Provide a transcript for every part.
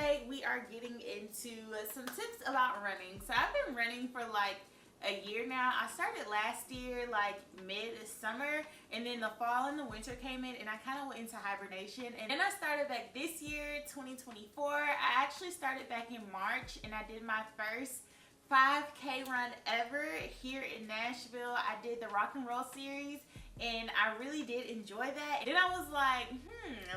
today we are getting into some tips about running. So I've been running for like a year now. I started last year like mid-summer, and then the fall and the winter came in and I kind of went into hibernation, and then I started back this year, 2024. I actually started back in March and I did my first 5K run ever here in Nashville. I did the rock and roll series and I really did enjoy that. And then I was like,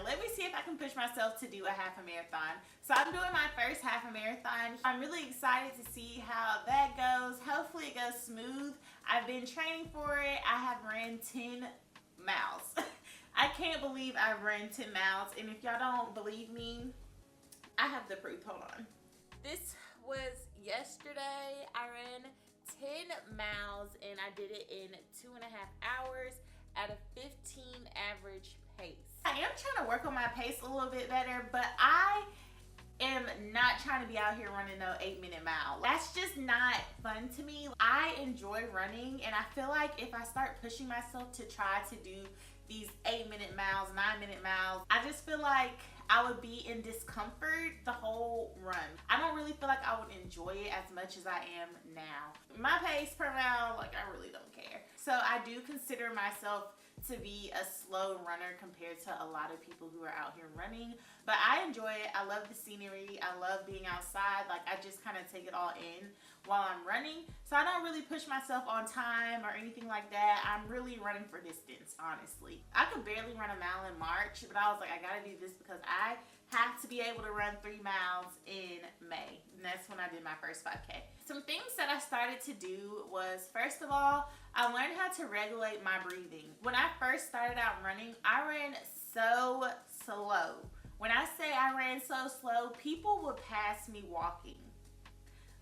let me see if I can push myself to do a half a marathon. So I'm doing my first half a marathon. I'm really excited to see how that goes. Hopefully it goes smooth. I've been training for it. I have ran 10 miles. I can't believe I've run 10 miles. And if y'all don't believe me, I have the proof. Hold on. This was yesterday. I ran 10 miles and I did it in 2.5 hours at a 15 average pace. I am trying to work on my pace a little bit better, but I am not trying to be out here running no 8-minute mile. That's just not fun to me. I enjoy running, and I feel like if I start pushing myself to try to do these 8-minute miles, 9-minute miles, I just feel like I would be in discomfort the whole run. I don't really feel like I would enjoy it as much as I am now. My pace per mile, like, I really don't care. So I do consider myself to be a slow runner compared to a lot of people who are out here running, but I enjoy it. I love the scenery. I love being outside. Like, I just kind of take it all in while I'm running. So I don't really push myself on time or anything like that. I'm really running for distance, honestly. I could barely run a mile in March, but I was like, I gotta do this because I have to be able to run 3 miles in May. And that's when I did my first 5K. Some things that I started to do was, first of all, I learned how to regulate my breathing. When I first started out running, I ran so slow. When I say I ran so slow, people would pass me walking.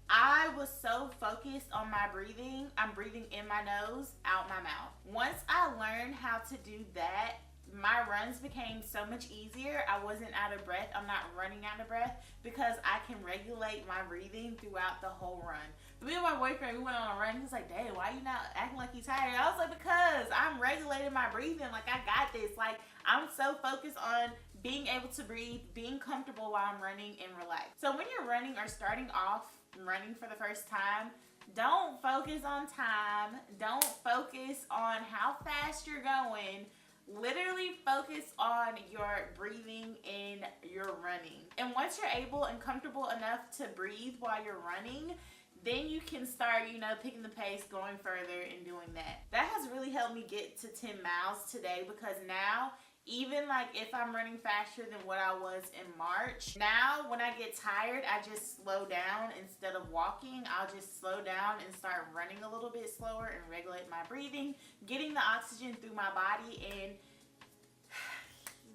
I was so focused on my breathing. I'm breathing in my nose, out my mouth. Once I learned how to do that, my runs became so much easier. I wasn't out of breath. I'm not running out of breath because I can regulate my breathing throughout the whole run. Me and my boyfriend, we went on a run. He was like, "Dang, why you not acting like you tired?" I was like, because I'm regulating my breathing. Like, I got this. Like, I'm so focused on being able to breathe, being comfortable while I'm running, and relax. So when you're running or starting off running for the first time, don't focus on time. Don't focus on how fast you're going. Literally focus on your breathing and your running. And once you're able and comfortable enough to breathe while you're running, then you can start, picking the pace, going further and doing that. That has really helped me get to 10 miles today, because now, even like if I'm running faster than what I was in March, now when I get tired, I just slow down. Instead of walking, I'll just slow down and start running a little bit slower and regulate my breathing, getting the oxygen through my body, and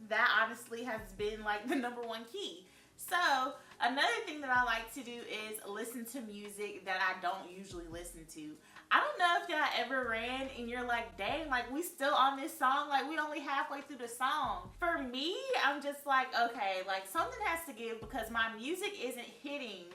that honestly has been like the #1 key. So another thing that I like to do is listen to music that I don't usually listen to. I don't know if y'all ever ran and you're like, dang, like we still on this song, like we only halfway through the song. For me, I'm just like, okay, like something has to give, because my music isn't hitting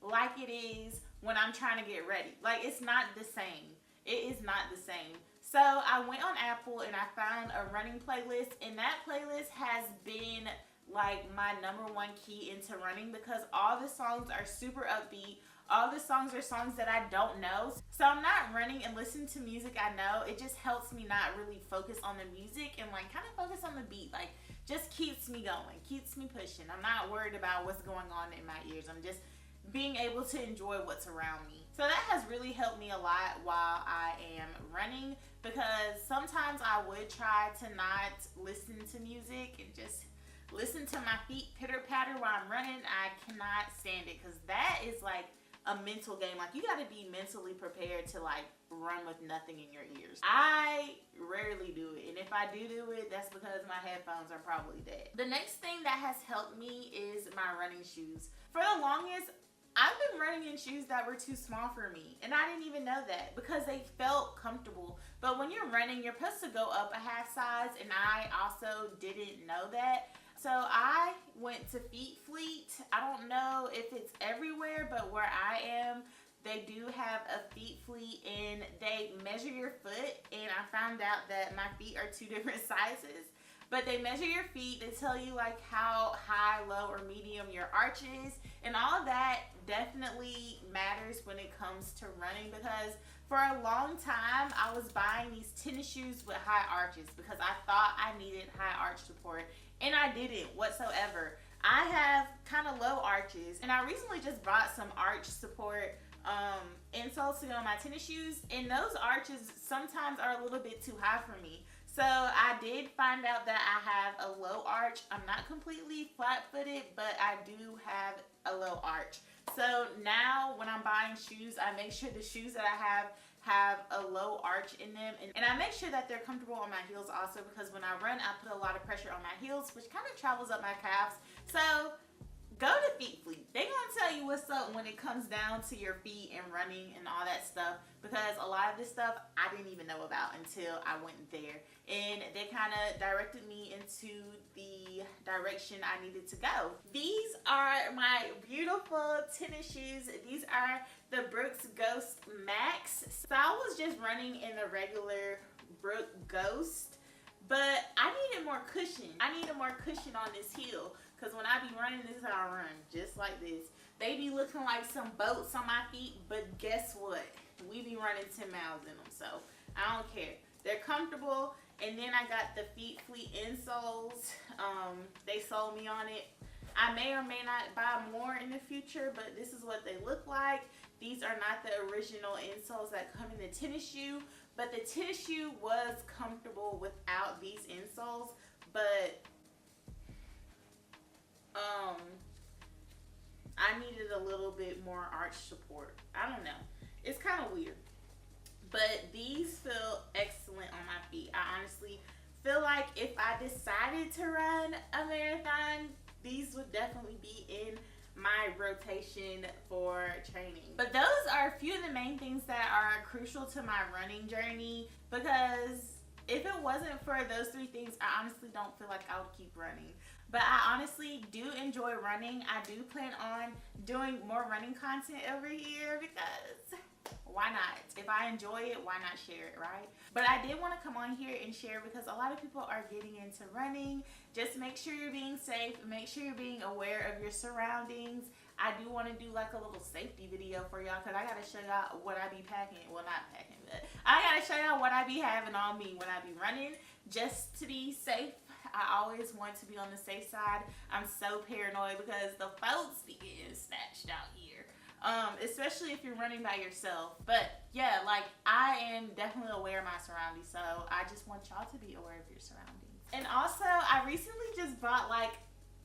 like it is when I'm trying to get ready. Like, it's not the same. It is not the same. So I went on Apple and I found a running playlist, and that playlist has been like my #1 key into running, because all the songs are super upbeat. All the songs are songs that I don't know. So I'm not running and listening to music I know. It just helps me not really focus on the music and like kind of focus on the beat. Like, just keeps me going, keeps me pushing. I'm not worried about what's going on in my ears. I'm just being able to enjoy what's around me. So that has really helped me a lot while I am running, because sometimes I would try to not listen to music and just listen to my feet pitter patter while I'm running. I cannot stand it, because that is like a mental game. Like, you got to be mentally prepared to like run with nothing in your ears. I rarely do it, and if I do it, that's because my headphones are probably dead. The next thing that has helped me is my running shoes. For the longest, I've been running in shoes that were too small for me, and I didn't even know that, because they felt comfortable. But when you're running, you're supposed to go up a half size, and I also didn't know that. So I went to Feet Fleet. I don't know if it's everywhere, but where I am, they do have a Feet Fleet, and they measure your foot, and I found out that my feet are 2 different sizes. But they measure your feet, they tell you like how high, low, or medium your arch is, and all of that definitely matters when it comes to running, because for a long time I was buying these tennis shoes with high arches because I thought I needed high arch support, and I didn't whatsoever. I have kind of low arches, and I recently just bought some arch support insoles to go on my tennis shoes, and those arches sometimes are a little bit too high for me. So I did find out that I have a low arch. I'm not completely flat-footed, but I do have a low arch. So now when I'm buying shoes, I make sure the shoes that I have a low arch in them, and I make sure that they're comfortable on my heels also, because when I run, I put a lot of pressure on my heels, which kind of travels up my calves. So go to Feet Fleet. They're going to tell you what's up when it comes down to your feet and running and all that stuff, because a lot of this stuff I didn't even know about until I went there, and they kind of directed me into the direction I needed to go. These are my beautiful tennis shoes. These are the Brooks Ghost Max. So I was just running in the regular Brook Ghost, but I needed more cushion. I needed more cushion on this heel, because when I be running, this is how I run, just like this. They be looking like some boats on my feet, but guess what? We be running 10 miles in them, so I don't care. They're comfortable, and then I got the Feet Fleet insoles. They sold me on it. I may or may not buy more in the future, but this is what they look like. These are not the original insoles that come in the tennis shoe, but the tennis shoe was comfortable without these insoles, but I needed a little bit more arch support. I don't know. It's kind of weird. But these feel excellent on my feet. I honestly feel like if I decided to run a marathon, these would definitely be in my rotation for training. But those are a few of the main things that are crucial to my running journey, because if it wasn't for those three things, I honestly don't feel like I would keep running. But I honestly do enjoy running. I do plan on doing more running content every year, because why not? If I enjoy it, why not share it, right? But I did want to come on here and share, because a lot of people are getting into running. Just make sure you're being safe. Make sure you're being aware of your surroundings. I do want to do like a little safety video for y'all, because I got to show y'all what I be packing. Well, not packing, but I got to show y'all what I be having on me when I be running, just to be safe. I always want to be on the safe side. I'm so paranoid because the folks be getting snatched out here. Especially if you're running by yourself. But yeah, like, I am definitely aware of my surroundings, so I just want y'all to be aware of your surroundings. And also, I recently just bought like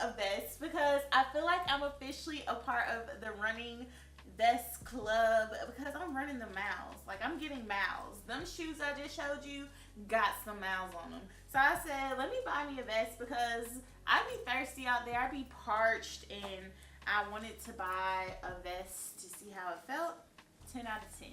a vest, because I feel like I'm officially a part of the running vest club, because I'm running the miles. Like, I'm getting miles. Them shoes I just showed you got some miles on them. So I said, let me buy me a vest, because I be thirsty out there. I be parched, and I wanted to buy a vest to see how it felt. 10 out of 10.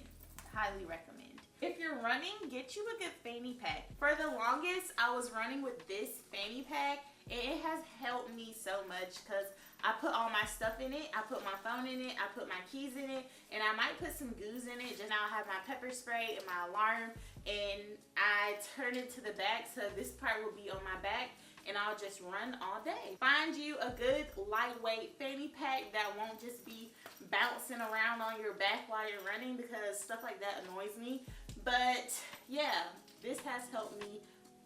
Highly recommend. If you're running, get you a good fanny pack. For the longest, I was running with this fanny pack, and it has helped me so much, because I put all my stuff in it. I put my phone in it. I put my keys in it, and I might put some goos in it. Just now I have my pepper spray and my alarm, and I turn it to the back, so this part will be on my back, and I'll just run all day. Find you a good lightweight fanny pack that won't just be bouncing around on your back while you're running, because stuff like that annoys me. But yeah, this has helped me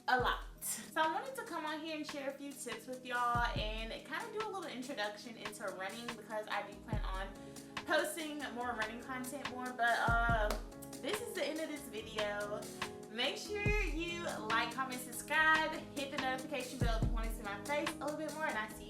a lot. So I wanted to come on here and share a few tips with y'all, and kind of do a little introduction into running, because I do plan on posting more running content more. But this is the end of this video. Make sure you like, comment, subscribe, hit the notification bell if you want to see my face a little bit more, and I see